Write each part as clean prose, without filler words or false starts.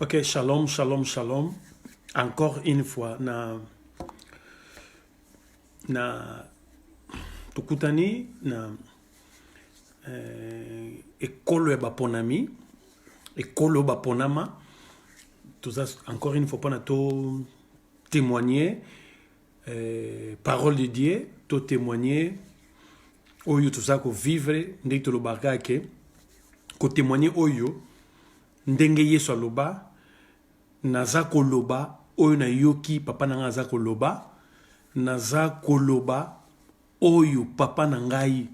Ok, shalom, shalom, shalom. Encore une fois, na tukutani na ekolo ya baponami, ekolo baponama. Encore une fois, pour to témoigner, parole de Dieu, to témoigner, oyo tout ça ko vivre, ndenge to lobaka ke, ko témoigner oyo, ndenge yeso loba. Naza koloba oyo na yoki papa na naza koloba naza koloba oyo papa na ngai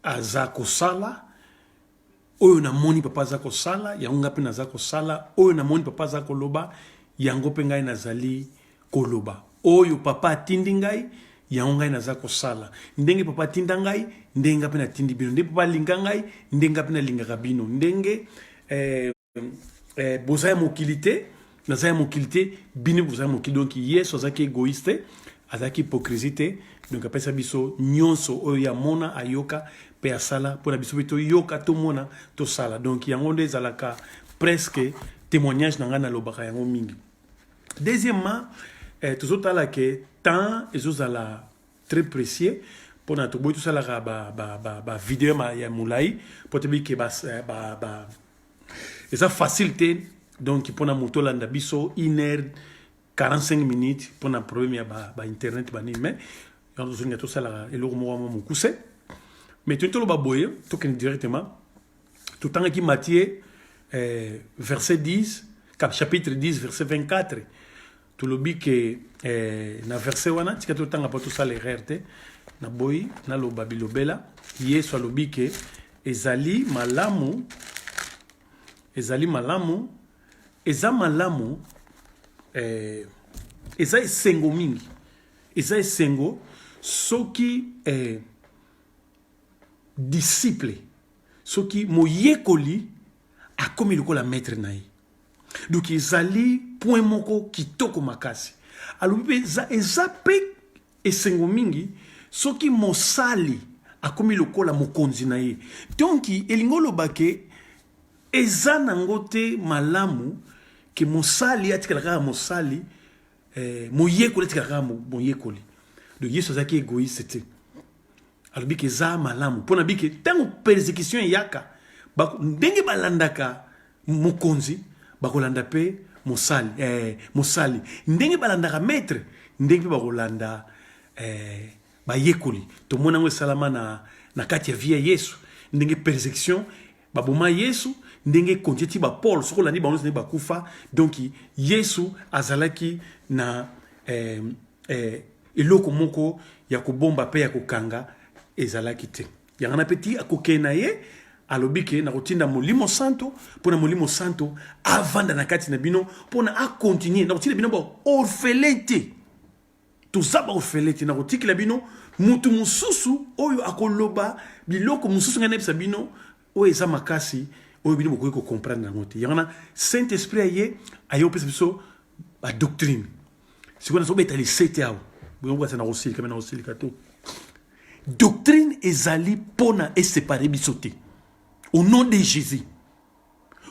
aza kosala oyo na moni papa aza kosala yango ngape naza kosala oyo na moni papa aza koloba yango pe ngai nazali koloba oyo papa atindi ngai yango ngai naza kosala ndenge papa atinda ngai ndenge ngape natindi bino ndenge papa alinga ngai ndenge ngape nalingaka bino ndenge bozaya mokilité nazaya mokilité bino bozaya mokili donc yesu azaki égoïste azaki hypocrisie donc apesa biso nyonso oyo ya mona ayoka pe asala mpona biso pe toyoka tomona tosala donc yango nde ezalaka presque témoignage na ngai nalobaka yango mingi. Deuxièmement tozotala ke temps ezozala très précieux mpona toboyi tosalaka bavideo ya molai mpo toyebi ke et ça facilité donc pour na moto landa biso 1h45 minutes pour na problème ya ba internet bani mais quand on a tout ça là et le mo mukuse mais tout le baboye tout directement tout temps qui Matthieu verset 10 chapitre 10 verset 24 tout le bi que na verset wana tika tout temps tout ça les rerte na boy na lo babilobela yeso lo bi que ezali malamu ezali malamu eza malamu eza esengo mingi eza esengo soki disciple soki moyekoli akomi lokola maître na ye donc ezali point moko kitoko makasi alobi mpe eza mpe esengo mingi soki mosali akomi lokola mokonzi na ye donc elingi oloba ke eza nango te malamu ke mosali atikala kaka mosali moyekoli atikala kaka moyekoli donc yesu azalaki égoïste te alobi ke eza malamu mpona bi ke ntango persécution eyaka ndenge balandaka mokonzi bakolanda mpe mosali ndenge balandaka maître ndenge mpe bakolanda bayekoli tomona yango esalama na kati ya vie ya yesu ndenge persécution baboma yesu ndenge kontieti ba Paul soko landi bango ndenge bakufa donc yesu azalaki na eloko moko ya kobomba pe ya kokanga ezalaki te yangana peti akoke na ye alobi ke na kotinda molimo santo pona molimo santo avanda na kati na bino pona a continuer na kotinda bino ba orphelin te toza ba orphelin te na kotikila bino mutu mususu oyo akoloba biloko mususu ngana bisa bino oyo eza makasi oyo bino bokoki kocomprendre nango te yango na saint esprit aye aye opesa biso badoctrine sikoyo nazobeta lisete awa boyokokasa na kosilika me na kosilika to doctrine ezali mpona esepare biso te au nom de jésus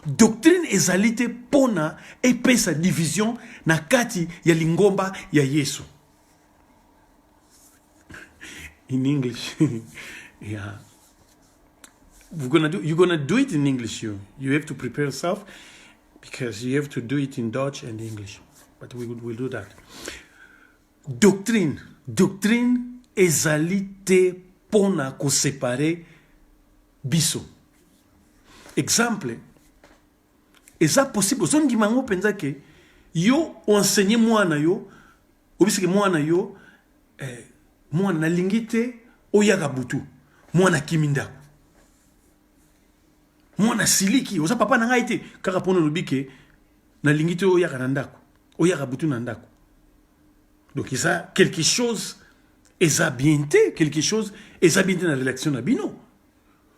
doctrine ezali te mpona epesa division na kati ya lingomba ya yesu in english yeah. You're gonna do it in English. You have to prepare yourself because you have to do it in Dutch and English. But we'll do that. Doctrine ezali te pona ko séparer biso. Exemple. Eza possible. Zongi mango penza ke yo enseigner mwana yo obisike mwana yo mwana lingite oyaka butu mwana kiminda. Mwana siliki oza papa na ngai te kaka pona lobi ke na lingite oyaka na ndako oyaka butu na ndako donc eza quelque chose eza bien te quelque chose eza bien te na relation na bino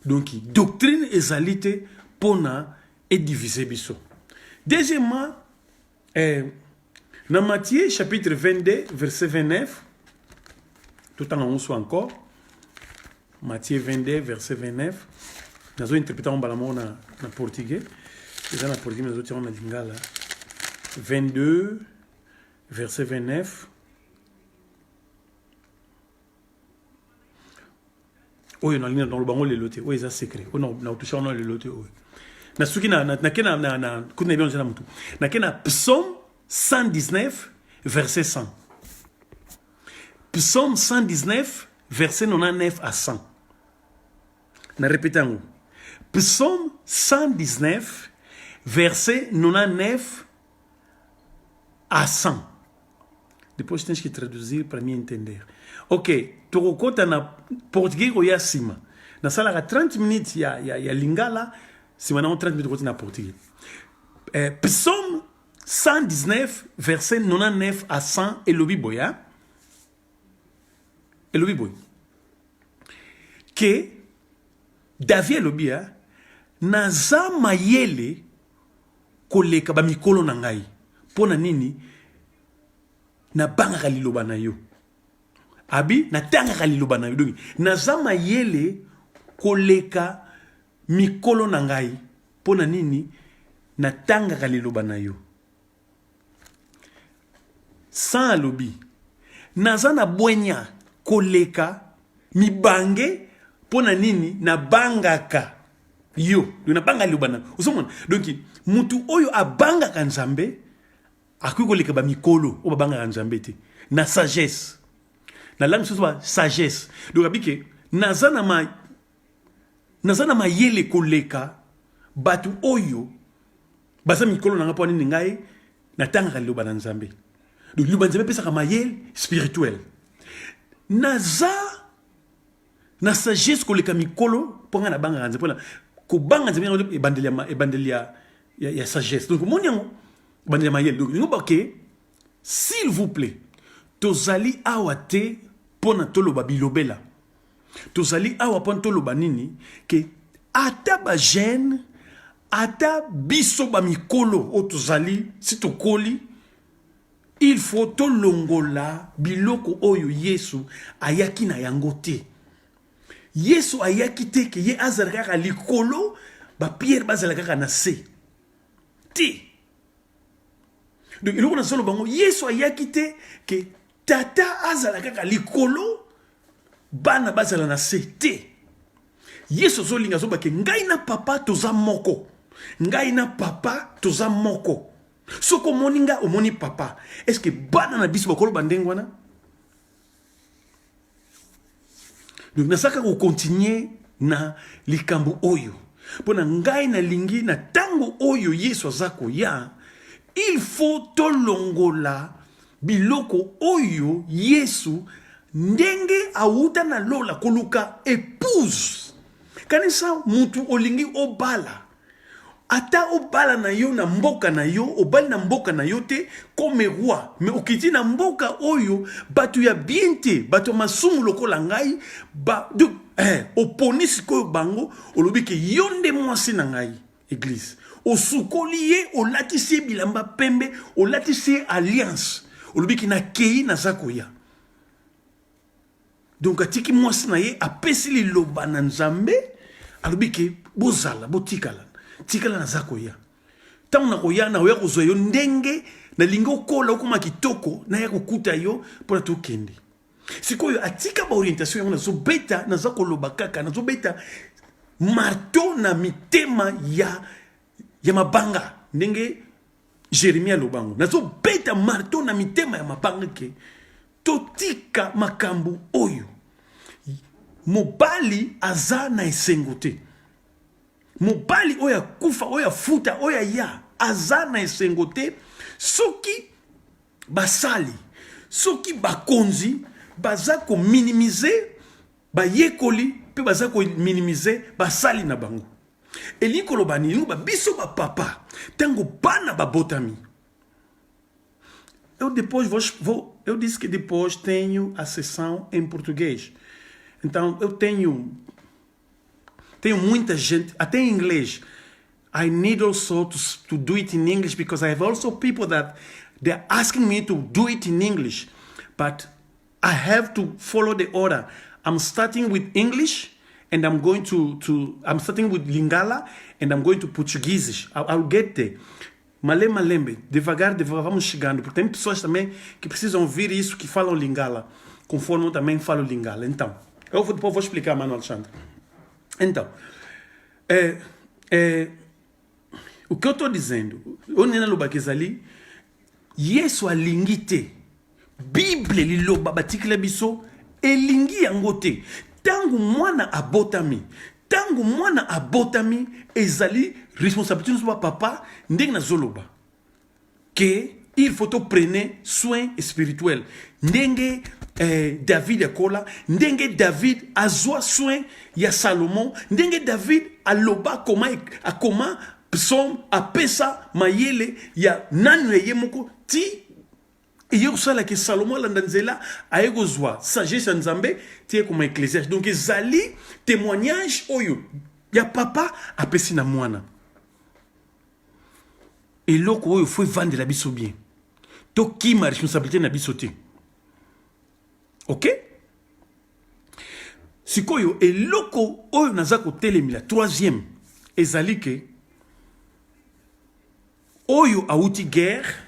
donc doctrine ezali te pona ediviser biso. Deuxièmement na Matthieu chapitre 22 verset 29 tout en on soit encore Matthieu 22 verset 29 nazo interpréter en balamona na portugais C'est ça la portugais, mais autres, on a lingala. 22, verset 29. Oui, on a dans le bango les lotés. Oui, c'est secret. On a touché on a les lotés. Oui. Na suki na kuna bien na mutu. Na kena Psaume 119 verset 100. Psaume 119 verset 99 à 100. Na répétons. Psaume 119 verset 99 à 100. Depois tens que traduzir para me entender. Ok, tu na português ou ya sima. Na sala 30 minutes ya lingala, sima na 30 minutes na português. Psaume 119 verset 99 à 100 et le biboya. Et le biboy. Que David lobia naza mayele koleka ba mikolo na ngai. Pona nini na banga liloba na yo. Abi na tanga liloba na yo. Donc naza mayele koleka mikolo na ngai. Pona nini na tanga liloba na yo. Sans lobi naza na bwenya koleka mibange pona nini na bangaka yo na banga liobana usomona donc mutu oyo abangaka nzambe akuyi koleka ba mikolo o babangaka nzambe te na sagesse na langue soso sagesse donc abike naza na mayele koleka batu oyo baza mikolo nanga pona nini ngai na tanga liobana nzambe donc liobana nzambe pesaka mayele spirituel naza na sagesse koleka mikolo ponga na banga nzambe pona ko banga nzambe ebandelia ya sagesse donc moni yango bandelia mayele donc ngo baké s'il vous plaît tozali awa te pona toloba bilobela tozali awa pona toloba nini ke ata ba jeune ata biso ba mikolo o tozali si tokoli il faut tolongola biloko oyo Yesu ayaki na yango te. Yesu ayaki te ke ye azalaka kaka likolo ba Pierre bazalaka kaka na se. Te. Donc iloko na solo bango Yesu ayaki te ke tata azalaka kaka likolo bana bazala na se te. Yesu zolinga zo ba ke ngai na papa toza moko. Ngai na papa toza moko. Soko moninga omoni papa. Est-ce que bana na biso bakolo bandengwana? Donc nasaka ko continuer na likambo oyo. Pona ngai na lingi na tango oyo Yesu azako ya, il faut tolongola biloko oyo Yesu ndenge auta na lola koluka épouse. Kanisa mutu olingi obala. Ata obala na yo na mboka na yo, obali na mboka na yo te comme roi. Mais okiti na mboka oyo, batu ya bien te, batu masumu lokola ngai, oponi sikoyo bango, olobi ke yonde mwasi na ngai, église. Osukoli ye, olatisi bilamba pembe, olatisi alliance. Olobi ki na kei na zakoya. Donc atiki mwasi na ye, apesi li loba na nzambe, alobi ke bozala, botikala. Tikala na zako ya. Tango na koya na oya kozwa yo ndenge na lingo kola okoma kitoko na ya kokuta yo pona to kende. Sikoyo atika ba orientation yango na zo beta na zako loba kaka na zo beta marto na mitema ya mabanga ndenge Jeremia lobango. Na zo beta marto na mitema ya mabanga ke totika makambu oyo. Mobali aza na esengo te. Mobali oya kufa oya futa oya ya azana esengo te soki basali soki bakonzi baza ko minimiser bayekoli pe baza ko minimiser basali na bango elikolo bani ba biso ba papa tango bana babotami eu disse que depois tenho a sessão em português, então eu tenho muita gente, até em inglês. I need also to do it in English because I have also people that they're asking me to do it in English. But I have to follow the order. I'm starting with English and I'm going I'm starting with Lingala, and I'm going to Portuguese. I'll get there. Malembe, devagar, vamos chegando. Porque tem pessoas também que precisam ouvir isso, que falam Lingala, conforme eu também falo Lingala. Então, depois vou explicar, Mano Alexandre. Então, o que eu estou dizendo, o Nena Lubakizali, Yesu alingi te. Bible liloba batikile biso, elingi yango te. Tangu mwana abotami, ezali responsabilité de papa, ndenge na zoloba. Que il faut prendre soin spirituel. Ndenge David yakola, ndenge David azwa soin ya Salomon, ndenge David aloba koma psom apesa mayele ya nanu ye moko ti et yosala que Salomon landanzela aegozwa sagesse ya Nzambe tie comme Ecclésiaste. Donc ezali témoignage oyo ya papa apesi na mwana. Et loko oyo faut vendre la biso bien. To ki ma responsabilité na biso te. OK? Sikoyo eloko oyo naza ko telemila troisième ezali ke oyo auti guerre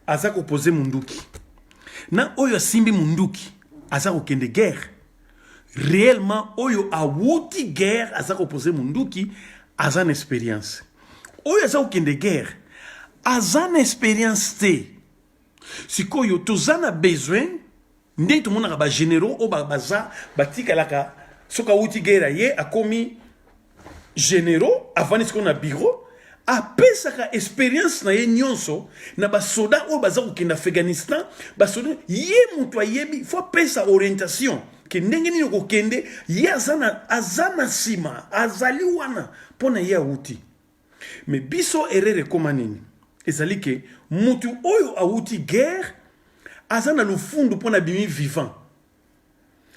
aza ko poser munduki. Na oyo simbi munduki aza ko kende guerre. Réellement oyo auti guerre aza ko poser munduki aza une expérience. Oyo aza ko kende guerre aza une expérience te. Sikoyo tozana besoin ndenge tomonaka ba généraux o baza batikalaka soka auti guerre ye akomi généraux avant ce qu'on a bureau. Apesaka expérience na ye nyonso na basoda o baza kokenda Afghanistan basoda ye mutu ayebi faut pesa orientation ke ndenge nini kokende ye azana sima azali wana pona ye auti. Mais biso erreur koma nini ezali ke mutu oyo auti guerre azana lufundu pona bimi vivant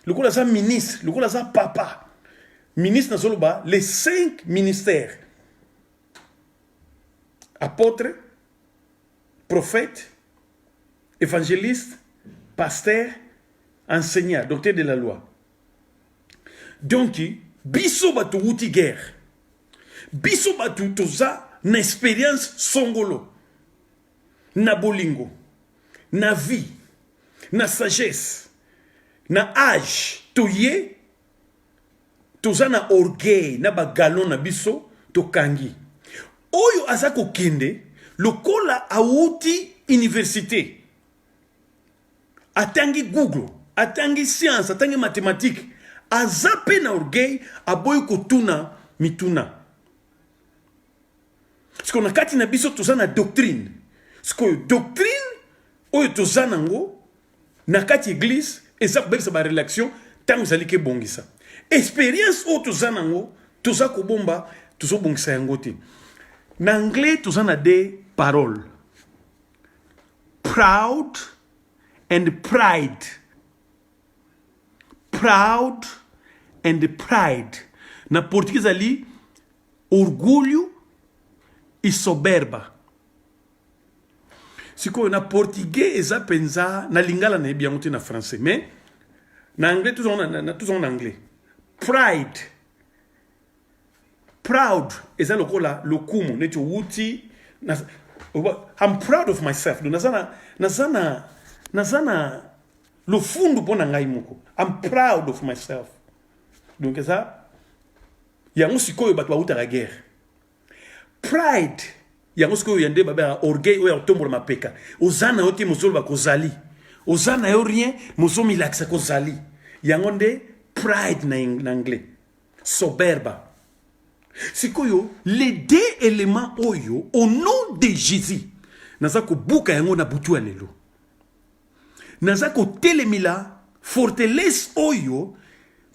lokola za ministre lokola za papa ministre na zoloba les 5 ministères: apôtre, prophète, évangéliste, pasteur, enseignant, docteur de la loi. Donc, biso batu wuti guerre. Biso batu toza na expérience songolo. Na bolingo. Na vie. Na sagesse. Na âge. Toye. Toza na orgueil. Na bagalon na biso. Tokangi. Oyo azako kende, lokola auti université. Atangi Google, atangi science, atangi mathématiques. Azape na orgueil, aboyo kotuna mituna. Parce qu'on a kati na biso tozana doctrine. Parce que doctrine, oyo tozana ngo, na kati église, ezako bebisa ba réaction, tango zalike bongisa. Expérience oyo tozana ngo, tozako bomba, tozo bongisa yango te. En anglais, tu as des paroles. Proud and pride. Proud and pride. Na português ali, orgulho e soberba. Si quoi na portugais, eza pensa na lingala na bien na français, mais na anglais tous en anglais. Pride. Proud is a lokola lokumu neto wuti. I'm proud of myself. Nazana lo fundu pona ngai moko. I'm proud of myself. Donc ça yango sikoyo bato bauta la guerre. Pride yango sikoyo yande baba orgueil o ya tombola mapeka. Ozana oti mosolo bakozali. Ozana yo rien mosomi laksa kozali. Yango nde pride na anglais. Soberba. Sikoyo, les deux éléments oyo, au nom de Jésus, nazako buka yango na butu alelo. Nazako telemila, fortelesse oyo,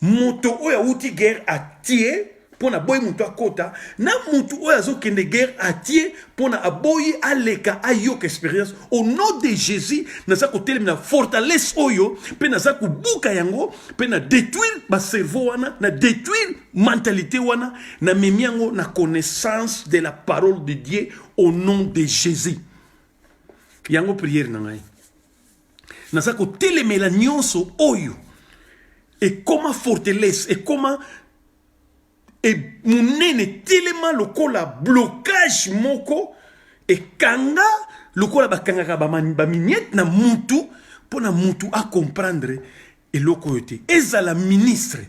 moto oya uti guerre a tie, pona boy mutu akota, na mutu oya zo kende guerre a tie, pona aboyi aleka ayok expérience. Au nom de Jésus, nazako telemila, fortalesse oyo, pe nazako buka yango, pe na détruire ba cerveau wana, na détruire mentalité wana, na memiango na connaissance de la parole de Dieu au nom de Jésus. Yango prière na ngai. Nazako telemela nyonso oyo. et comment forteresse et comment et munene tellement lokola blocage moko et kanga lokola bakanga ka ba mignette na mutu pona mutu a comprendre et loko yote ezala ministre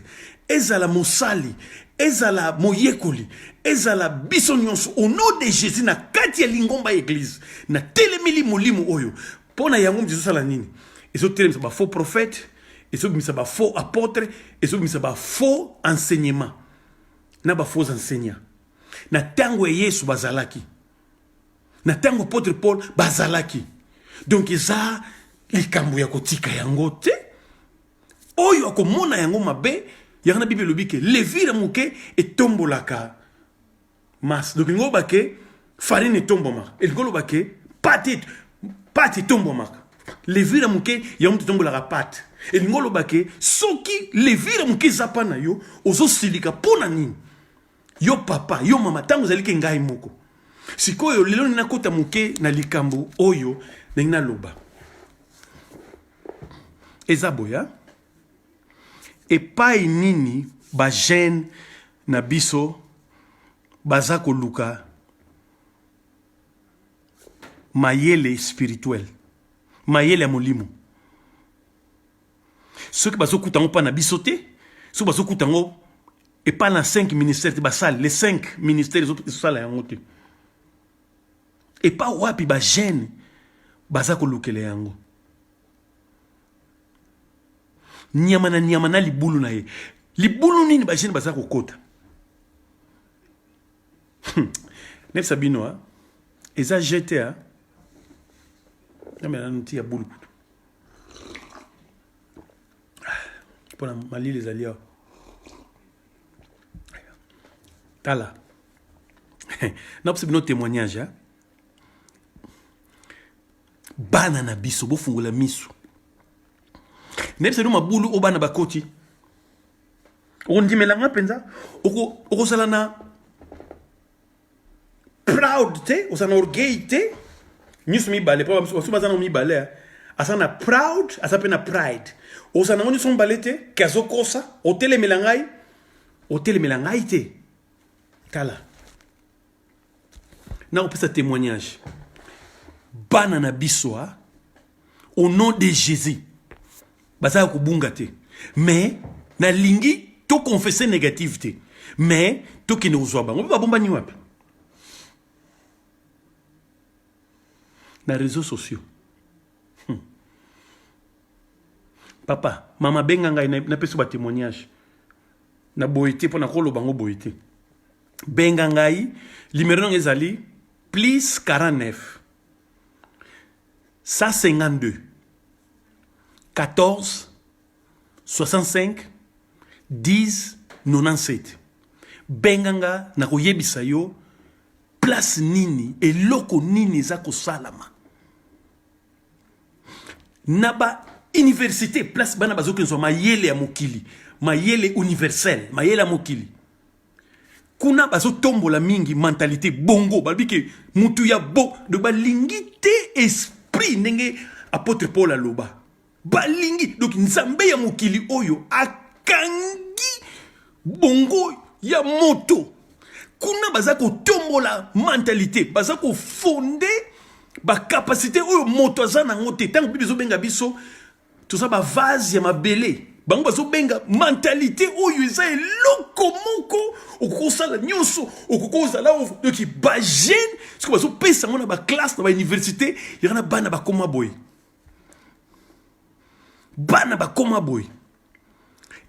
ezala mosali ezala moyekoli ezala biso nyonso au nom de Jésus na kati ya lingomba église na telemeli molimo oyo pona yango mdizo sala nini ezo telemisa ba faux prophète ezo bimisa ba faux apôtre ezo bimisa ba faux enseignement na ba faux enseignants na tango Yesu bazalaki na tango apôtre Paul bazalaki donc eza likambo ya kotika yango te oyo akomona yango mabe yana Bible lobike levira muke etombolaka mas donc ngo bake farine etomboma elgolo bake pati etombomaka levira muke ya mutu etombolaka pati elingolo bake soki levira muke zapa na yo ozosilika pona nini yo papa yo mama tango zalike ngai moko sikoyo lelo nina kota muke na likambo oyo nina loba ezaboya epai nini ba jeune na biso baza koluka mayele spirituel mayele ya molimo soki bazokutango mpa na biso te soki bazokutango epai na 5 ministères te basali les 5 ministères ezosala yango te epai wapi ba jeune baza kolukela yango nyama na libulu na ye libulu nini ba jeune baza kokota nefsa bino eza GTA namela nti ya bulu kutu pona malili ezali awa tala napesa bino témoignage bana na biso bofungola miso nefsa bino mabulu o bana bakoti okondimelanga mpenza okosala na proud te osana orgueil te nyusu mibale pa wasu bazana mibale asana proud asape na pride osana ngoni son balete kazokosa otelemela ngai te tala na opesa témoignage bana na biso au nom de Jésus bazala kubunga te mais na lingi to confesser négativité mais to kine uzwa bango babomba ni wapi na réseaux sociaux papa mama benga ngai na peso ba témoignage na boité pona kolo bango boité benga ngai numéro ezali plus 49 152 14 65 10 97 benganga na koyebisa yo place nini eloko nini za kosalama naba université place bana bazokenzo mayele ya mokili mayele universel mayele ya mokili kuna bazotombola mingi mentalité bongo balbike mutu ya bo de balingi te esprit ndenge apôtre Paul aloba balingi donc nzambe ya mokili oyo akangi bongo ya moto kuna baza kotombola mentalité baza ko fonder ba capacité oyo moto aza nango te tango bibi zobenga biso tout ça ba vase ya mabele bango bazo benga mentalité oyo eza eloko moko okosala nyonso okozala donc ba jeune ce que bazo pesa ngona ba classe na ba université yana bana ba koma boy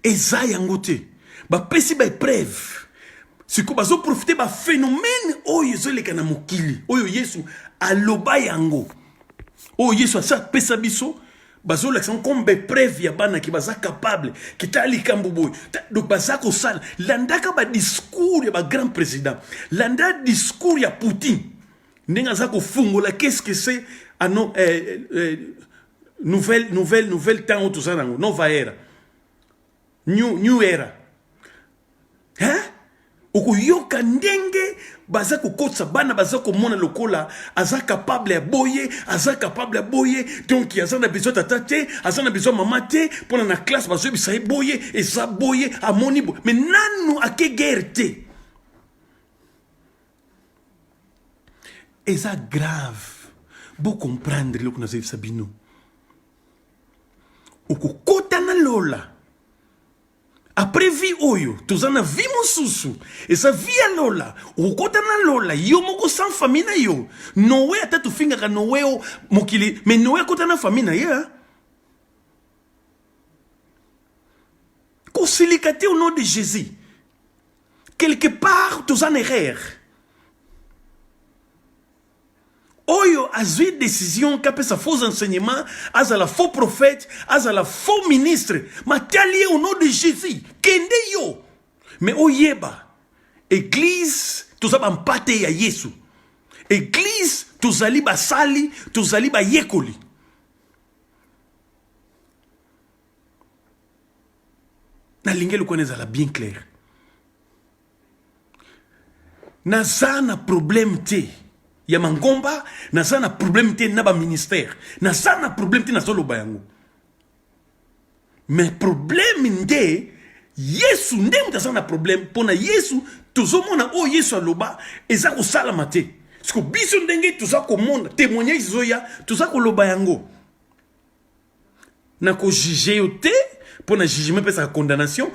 eza yango te ba pesi ba épreuve siko bazo profiter ba phénomène oyo ezoleka na mokili oyo Yesu aloba yango oyo Yesu asa pesa biso bazo laksa comme épreuve ya bana ki baza capable ki tali kambuboy donc baza ko sala landaka ba discours ya ba grand président landa discours ya Poutine ndenga za ko fungola qu'est-ce que c'est non nouvelle temps tout ça nova era new era okoyoka ndenge baza kokotsa bana baza komona lokola aza capable ya boye donc aza na besoin tata te aza na besoin mama te mpona na classe bazoyebisa ye boye eza boye amoni boye mais nanu ake guerre te eza grave bocomprendre eloko nazoyebisa bino okokota na lola après vie oyo toza na vie mosusu eza vie ya lola okokota na lola yo moko sans famille na yo noe ata tofingaka noe o mokili mais noe akota na famille na ye kosilika te au nom de Jésus quelque part toza na erreur oyo azwi décision kapesa faux enseignement azala faux prophète azala faux ministre matali au nom de Jésus kende yo mais oyeba église tozaba mpate ya Yesu église tozali basali tozali bayekoli na lingelo koneza la bien clair naza na problème te ya mangomba naza na problème te na ba ministère naza na problème te na soloba yango mais problème nde Yesu nde mutaza na problème pona Yesu tozomona o Yesu aloba eza ko salama te parce que biso ndenge toza komona témoignage zoya toza koloba yango na ko juger yo te pona jugement pesa condamnation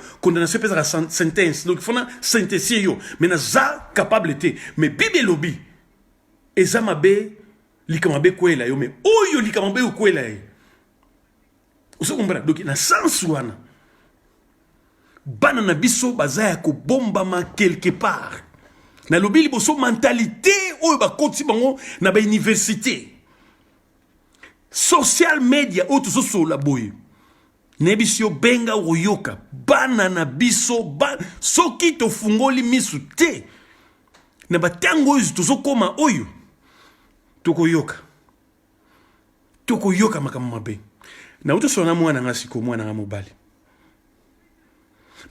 pesa sentence donc fona sentencier yo mais naza capable te mais bible lobi eza mabe likamabe kwela yo me oyo likamabe kwela ye usokumbana donc na sens wana bana na biso bazaya ko bombama quelque part na lobi liboso mentalité oyo ba koti bango na ba université social media oyo tozo la boye nebisio benga oyoka bana na biso soki tofungoli misu te na batango oyo tozo koma oyo tokoyoka makambo mabe na uti sona mwana nga siko mwana nga mobali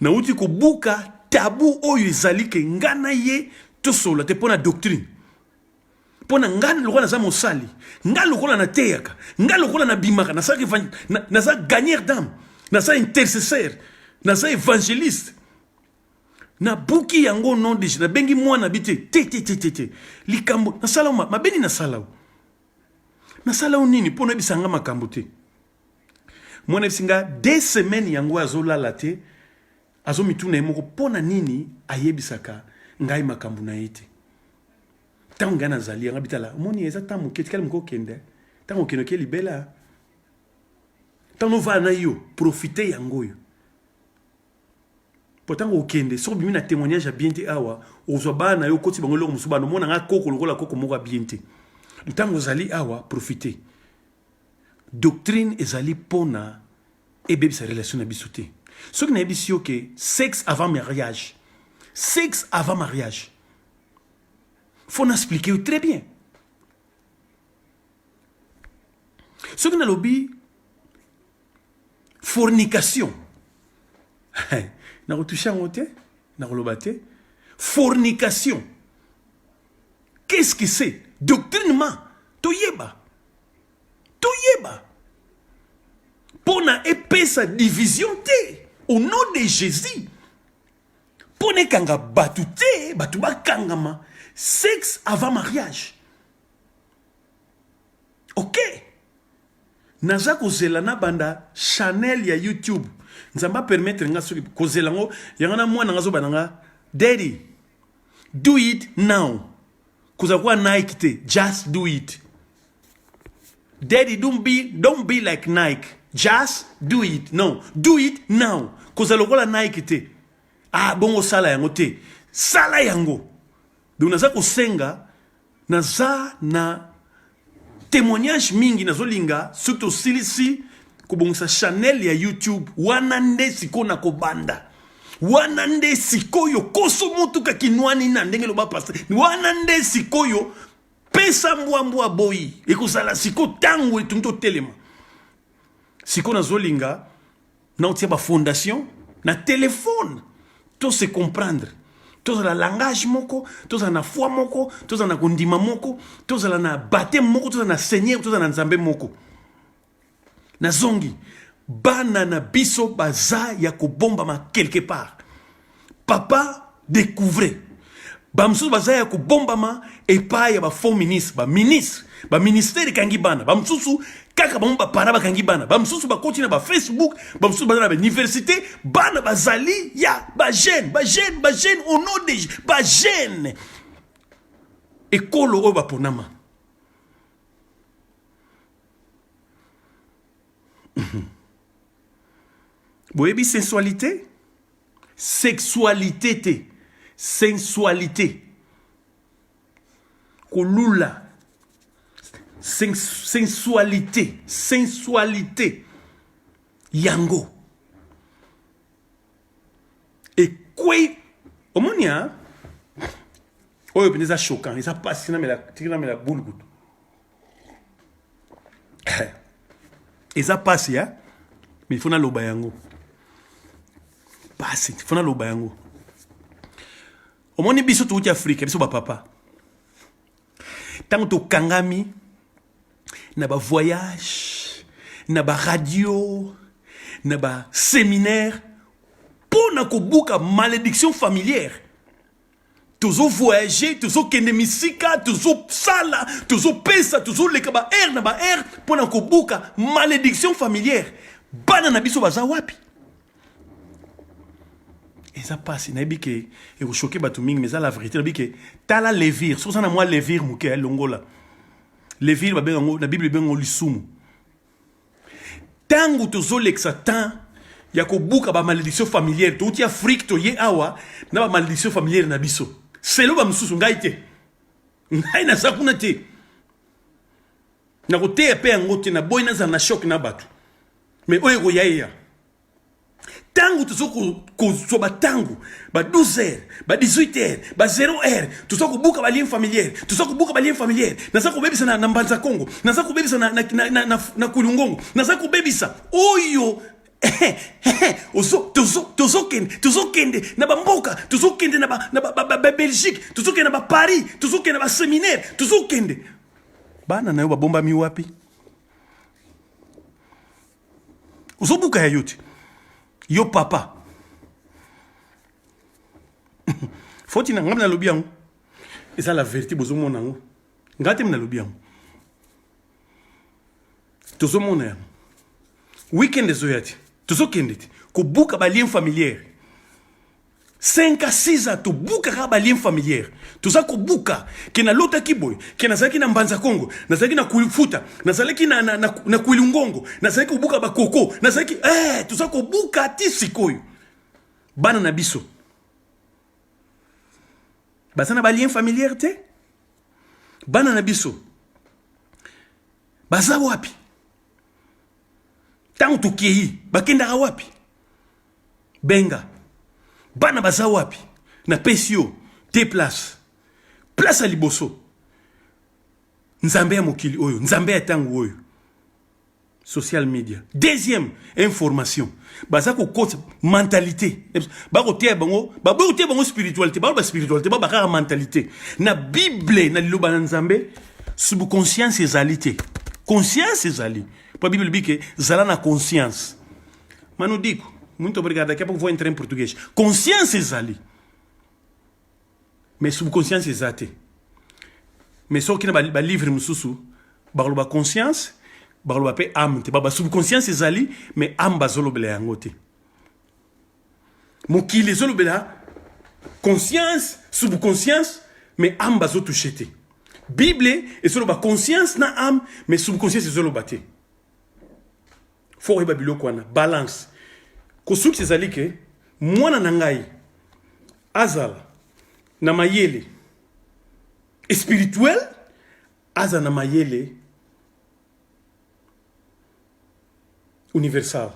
na uti kobuka tabu oyo ezali ke ngana ye tosola te pona doctrine pona ngana lokola za mosali ngana lokola na teyaka ngana lokola na bimaka na sa gagneur d'âme na sa intercesseur na sa évangéliste na buki yango non de na bengi mwana bite te likambo na sala mabeni na sala nini pona bisanga makambo te mwana bisinga 2 semaines yango azolala te azomituna emoko pona nini ayebisaka ngai makambo na yete tango ngana zali yanga bitala moni eza tamu ketikali mko kende tango keno ke libela tango va na yo profiter yango yo pourtant okende so bimi na témoignage ya bien te awa ozwa bana yo koti bango loko musubano mona nga koko lokola koko moko bien te tango zali awa profiter doctrine ezali pona ebe sa relation na bisote ce qui na ebisio que sexe avant mariage faut n'expliquer très bien ce qui na lobby fornication na retouché en côté na relobate fornication qu'est-ce que c'est doctrinement toyeba pona epesa division te au nom de Jésus pona kanga batu te batu bakangama sexe avant mariage ok naza kozela na banda channel ya YouTube nzamba permettre nga soki kozela ngo yanga mwana nga zo bananga daddy do it now kuza kwa Nike te just do it daddy don't be like Nike just do it no do it now kuza lokola Nike te bongo sala yango te sala yango donc naza kosenga naza na témoignage mingi nazolinga surtout silisi kubongisa channel ya YouTube wana nde siko na kobanda wana nde sikoyo koso mutuka kinwani na ndenge loba pasta wana nde sikoyo pesa mbwa boyi ekozala siko tango etunto telema siko nazolinga na otia ba fondation na téléphone to se comprendre tozala langage moko, tozala na foi moko, tozala na kondima moko, tozala na baptême moko, tozala na Seigneur, tozala na Nzambe moko. Na zongi, bana na biso baza ya kobombama quelque part. Papa découvrez. Bamsusu baza ya kobombama epai ya ba faux ministre, ba ministre, ba ministère kangi bana. Bamsusu kaka bamu ba para ba kangi bana. Bamsusu ba continue ba Facebook, bamsusu baza na ba université, bana bazali ya ba jeune au nom de ba jeune. Ekolo o ba ponama. Boyebi sensualité? Sexualité te. Sensualité. Kolula. Sensualité. Sensualité. Yango. Et quoi? Omonia. Oh, mais ça choquant. Ça passe. Mais la boule. Et ça passe, ya. Mais il faut na loba yango. Passe. Il faut na loba yango. Omoni biso tuuti Afrique, biso ba papa. Tant to kangami na ba voyage, na ba radio, na ba séminaire pour na kobuka malédiction familière. Toujours voyager, toujours kende misika, toujours sala, toujours pesa, toujours leka ba air na ba air pour na kobuka malédiction familière. Bana na biso baza wapi? Et ça passe, il y a que et vous choquez batuming mais ça la vérité, il y a que tala levir, sur ça na moi levir muke longola. Levir ba bengo na Bible bengo lisumu. Tangu tozo l'exatan ya ko buka ba malédiction familière, tout ya Afrique to ye awa na ba malédiction familière na biso. C'est lo ba msusu ngaite. Ngai na sakuna te. Na ko te pe ngote na boy na za na shock na batu. Mais oye ko ya. Tangu tuzo ba tangu ba 12h ba 18h ba 0h tuzo kubuka ba lien familière tuzo kubuka ba lien familière naza kubebisa na Mbanza Kongo naza kubebisa na Kulungongo naza kubebisa oyo tuzo kende na ba mboka tuzo kende na ba Belgique tuzo kende na ba Paris tuzo kende na ba séminaire tuzo kende bana na yo ba bomba mi wapi uzo buka ya yote. Yo papa. Faut-il na ngam na lobi yango. Et ça la vérité bozo mona yango. Ngate na lobi yango. Tozo mona yango. Weekend zoyati. Tozo kendeti. Ko buka ba lien familière. 5 à 6 ans to buka ba lien familière. Toza ko buka ke na lota kiboy, ke na zaki na Mbanza Kongo, na zaki na Kulifuta, na zaki na Kulungongo, na zaki ko buka ba koko, na zaki toza ko buka ti sikoyo. Bana na biso. Basana ba lien familière te? Bana na biso. Baza wapi? Tangu tukei, bakenda wapi? Benga. Bana baza wapi? Na pesio, te place. Place à liboso. Nzambe ya mokili oyo, nzambe ya tangu oyo. Social media. Deuxième information. Baza ko kote mentalité. Ba ko te bango, ba ko te bango spiritualité, ba spiritualité, ba ka mentalité. Na Bible na liloba na nzambe, subconscience ezalité. Conscience ezali. Pa Bible bike zala na conscience. Manu diko muito obrigado. Daqui a pouco vou entrar em português. Consciência exali. Mais subconsciência exate. Mais só que na ba livre mususu, ba conscience, ba pe âme, ba subconsciência exali, mais âme bazolo bela yangote. Mokili zolo bela conscience, subconscience, mais âme bazo touchete. Bible et solo ba conscience na âme, mais subconscience zolo bate. Faut reba biloko wana balance. Kosuki sezali ke mwana na ngai azala na mayele spirituel azala na mayele universal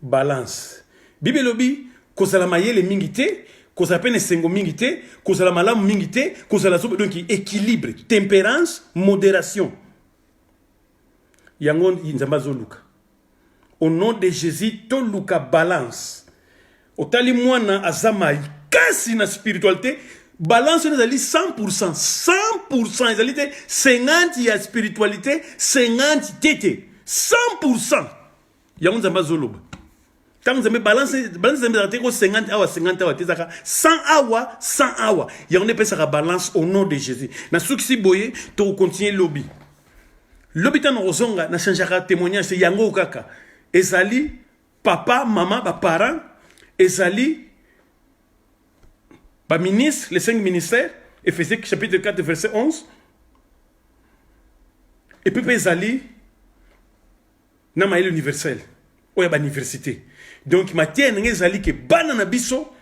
balance Bible lobi kozala mayele mingi te kozala pene sengo mingi te kozala malamu mingi te kozala so donc équilibre tempérance modération yango nzamba zoluka. Au nom de Jésus, tout luka balance. Otali mwana azamai makasi na spiritualité balance ezali 100%, 100% ezali te 50 ya spiritualité, 50 tete, 100%. Yango nzambe azoloba. Tant que balance balance 50 awa 50 awa tezaka 100 awa 100 awa. Yango ne pesa balance au nom de Jésus. Na soki si boye to continuer lobby. Lobby tan ozonga na changera témoignage c'est yango kaka. Ezali papa, maman, ba parents, ezali ba ministre, les 5 ministères, Éphésiens chapitre 4 verset 11. Et puis ezali na maïl universel. Oya ba université. Donc matière ezali ke bana na biso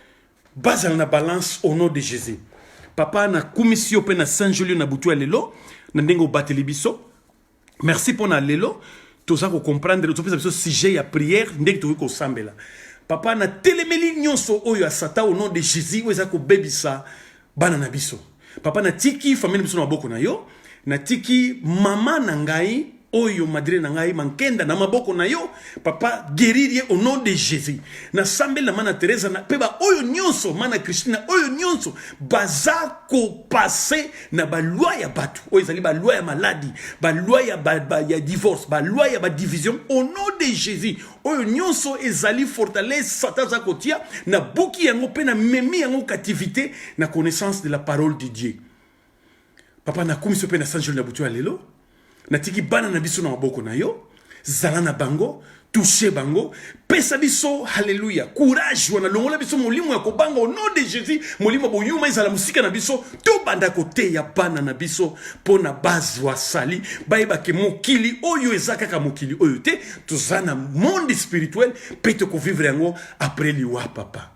bazal na balance au nom de Jésus. Papa na commission pe na Saint Julien na butu lelo na ndengo bateli biso. Merci pour na lelo. Toza ko comprendre to pesa sujet ya prière ndenge to ko sambela. Papa na telemeli nyonso oyo asata au nom de Jésus weza ko bebisa bana na biso. Papa na tiki famille biso na maboko na yo, na tiki mama na ngai oyo madre na ngai mankenda na maboko na yo. Papa guérir au nom de Jésus. Na sambela mana Teresa na peba oyo nyonso mana Christina oyo nyonso baza ko passer na ba loi ya batu. Oyo zali ba loi ya maladie, ba loi ya ya divorce, ba loi ya ba division au nom de Jésus. Oyo nyonso ezali fortalesse sataza kotia na buki yango pe na memi yango captivité na connaissance de la parole de Dieu. Papa na komiso pe na sanjol na butu alelo. Natiki bana na biso na maboko na yo, zala na bango, touche bango, pesa biso, hallelujah, courage wana longola biso molimo ya kobanga au nom de Jésus, molimo boyuma izala musika na biso, to banda kote ya bana na biso, pona base wa sali, baeba ke mokili oyo ezaka ka mokili oyo te, tozana monde spirituel, pete ko vivre yango après liwa papa.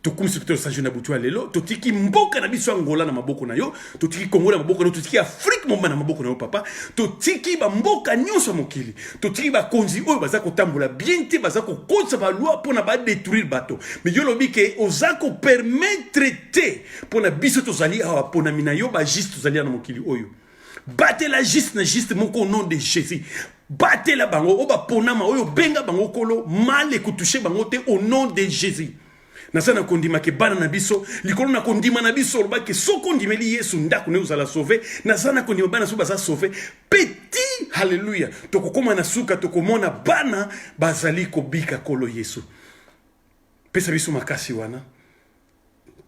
Tokum sepito sanjo na butu alelo, totiki mboka na biso Angola na maboko na yo, totiki Congo na maboko na yo, totiki Afrique momba na maboko na yo papa, totiki ba mboka nyonso mokili, totiki ba konzi oyo baza ko tambola bien te baza ko konsa ba loi pona ba détruire bato. Mais yo lobi ke ozako permettre te pona biso tozali awa pona minayo ba juste tozali na mokili oyo. Battez la juste na juste moko au nom de Jésus. Battez la bango oba ponama oyo benga bango kolo mal ekutoucher bango te au nom de Jésus. Nasana kondima ke bana na biso likolo na kondima na biso loba ke so kondimeli Yesu ndako ne uzala sauver nasana kondima bana so baza sauver petit hallelujah tokokoma na suka tokomona bana bazali kobika kolo Yesu pesa biso makasi wana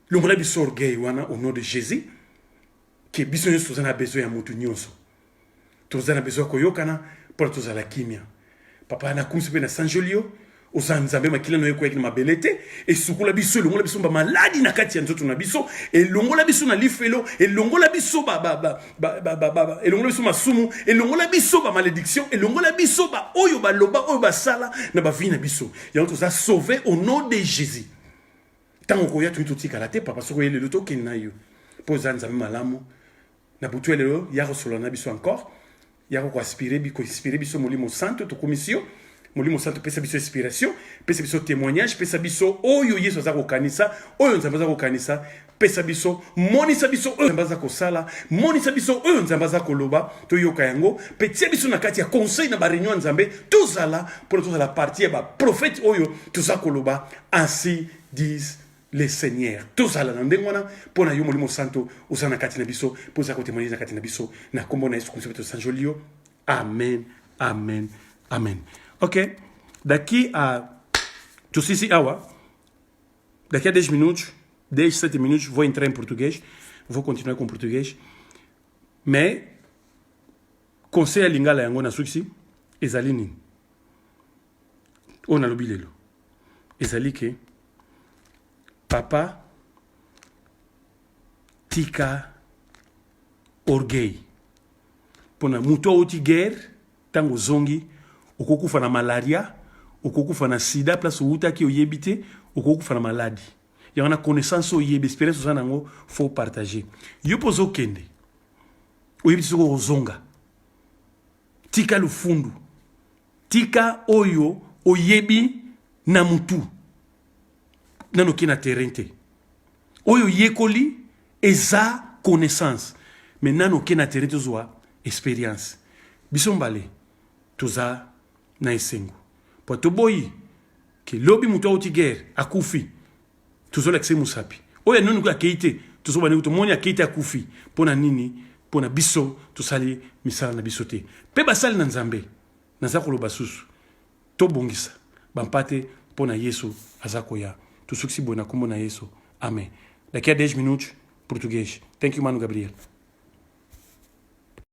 longola biso orgueil wana au nom de Jésus ke biso nyonso tozana besoin ya mutu nyonso tozana besoin koyokana pour tozala kimia papa na kumsi pe na Sanjolio Ozanzambe makila no yeko na mabelete et sukula biso longola biso ba maladi na kati ya nzoto na biso et longola biso na lifelo et longola biso et longola biso masumu et longola biso ba malédiction et longola biso ba oyo ba loba oyo ba sala na ba vie na biso yango toza sauvé au nom de Jésus tango ko ya tuti tika te papa soko yele loto kenayo poza nzambe malamu na butu elelo ya resolo na biso encore ya ko aspirer biso molimo santo to commission Molimo santo pesa biso inspiration, pesa biso témoignage, pesa biso oyo Yesu azako kanisa, oyo nzambe azako kanisa, pesa biso monisa biso oyo nzambe azako sala, monisa biso oyo nzambe azako loba, to yoka yango, petia biso na kati ya conseil na ba réunion nzambe, tozala pour tozala partie ba prophète oyo tozako loba, ainsi disent les seigneurs. Tozala na ndengwana pona yo molimo santo usana kati na biso, poza ko témoigner na kati na biso na kombo na Yesu Kristo Sanjolio. Amen. Amen. Amen. Ok, daqui a Tosisi Awa, daqui a 10 minutos, 10, 7 minutos, vou entrar em português, vou continuar com português, mas conseil a lingala yango na suksi, ezali nini? Ona lobi lelo. Ezali ke papa tika orgueil. Pona muto oti guerre, tango zongi, okokufa na malaria, okokufa na sida, place outaki oyebite, okokufa na maladie. Il y a une connaissance oyebe, expérience osana ngo faut partager. Yo pozo kende. Oyebite soko ozonga. Tika lufundu. Tika oyo oyebi na mutu. Nano kina terente. Oyo yekoli eza connaissance. Mais nano kina terente zoa expérience. Bisombale toza na esengo. Po toboyi ke lobi mutu auti guerre akufi. tozolakisa musapi oyo noni ko akei te tozobana tomoni akei te akufi mpona nini mpona biso tosali misala na biso te mpe basali na nzambe naza koloba susu tobongisa bampate mpona yesu aza koya tosukisi boye na kombo na yesu amen daqui a 10 minutos português thank you mano Gabriel